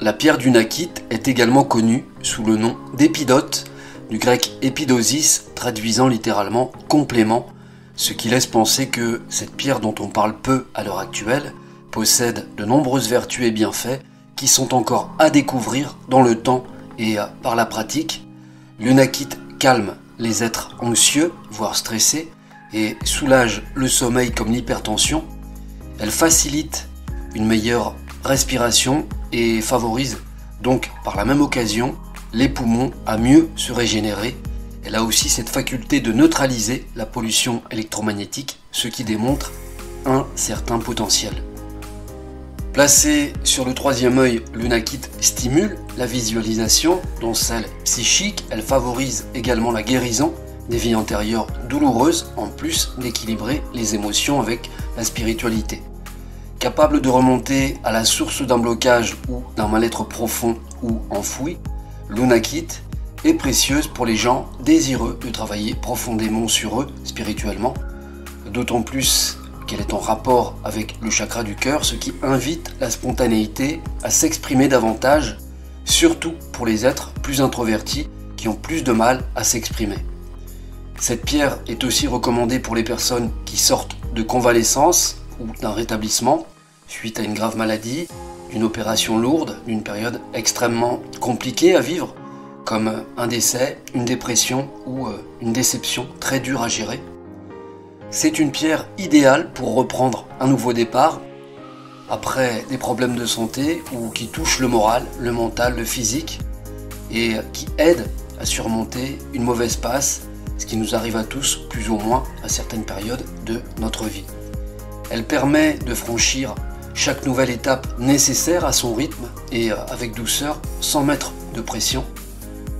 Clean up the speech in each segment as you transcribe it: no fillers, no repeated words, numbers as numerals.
la pierre d'Unakit est également connue sous le nom d'épidote, du grec épidosis, traduisant littéralement complément, ce qui laisse penser que cette pierre dont on parle peu à l'heure actuelle possède de nombreuses vertus et bienfaits qui sont encore à découvrir dans le temps et par la pratique. L'Unakit calme les êtres anxieux, voire stressés, et soulage le sommeil comme l'hypertension. Elle facilite une meilleure respiration et favorise donc par la même occasion les poumons à mieux se régénérer. Elle a aussi cette faculté de neutraliser la pollution électromagnétique, ce qui démontre un certain potentiel. Placée sur le troisième œil, l'Unakit stimule la visualisation, dont celle psychique. Elle favorise également la guérison des vies antérieures douloureuses, en plus d'équilibrer les émotions avec la spiritualité. Capable de remonter à la source d'un blocage ou d'un mal-être profond ou enfoui, l'Unakit est précieuse pour les gens désireux de travailler profondément sur eux spirituellement, d'autant plus qu'elle est en rapport avec le chakra du cœur, ce qui invite la spontanéité à s'exprimer davantage, surtout pour les êtres plus introvertis qui ont plus de mal à s'exprimer. Cette pierre est aussi recommandée pour les personnes qui sortent de convalescence ou d'un rétablissement suite à une grave maladie, d'une opération lourde, d'une période extrêmement compliquée à vivre, comme un décès, une dépression ou une déception très dure à gérer. C'est une pierre idéale pour reprendre un nouveau départ après des problèmes de santé ou qui touchent le moral, le mental, le physique et qui aide à surmonter une mauvaise passe, ce qui nous arrive à tous plus ou moins à certaines périodes de notre vie. Elle permet de franchir chaque nouvelle étape nécessaire à son rythme et avec douceur, sans mettre de pression.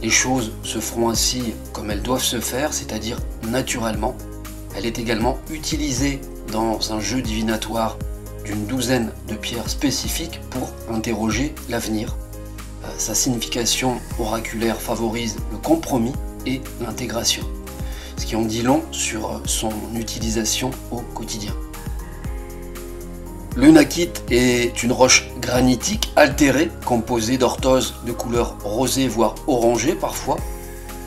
Les choses se feront ainsi comme elles doivent se faire, c'est-à-dire naturellement. Elle est également utilisée dans un jeu divinatoire d'une douzaine de pierres spécifiques pour interroger l'avenir. Sa signification oraculaire favorise le compromis et l'intégration, ce qui en dit long sur son utilisation au quotidien. L'Unakit est une roche granitique altérée, composée d'orthoses de couleur rosée voire orangée parfois,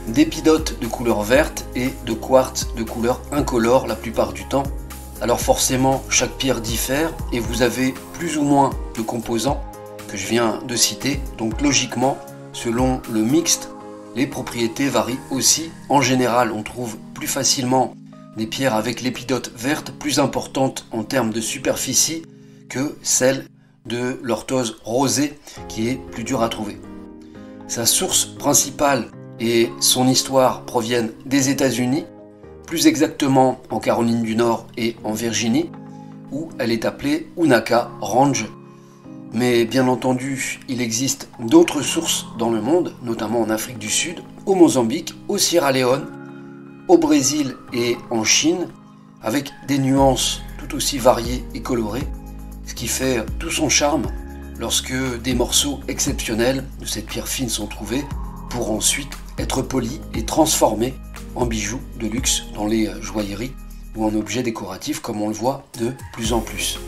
d'épidotes de couleur verte et de quartz de couleur incolore la plupart du temps. Alors forcément, chaque pierre diffère et vous avez plus ou moins de composants que je viens de citer, donc logiquement, selon le mixte, les propriétés varient aussi. En général, on trouve plus facilement des pierres avec l'épidote verte plus importantes en termes de superficie que celle de l'orthose rosée qui est plus dure à trouver. Sa source principale et son histoire proviennent des États-Unis, plus exactement en Caroline du Nord et en Virginie, où elle est appelée Unaka Range. Mais bien entendu, il existe d'autres sources dans le monde, notamment en Afrique du Sud, au Mozambique, au Sierra Leone, au Brésil et en Chine, avec des nuances tout aussi variées et colorées, ce qui fait tout son charme lorsque des morceaux exceptionnels de cette pierre fine sont trouvés pour ensuite être polis et transformés en bijoux de luxe dans les joailleries ou en objets décoratifs comme on le voit de plus en plus.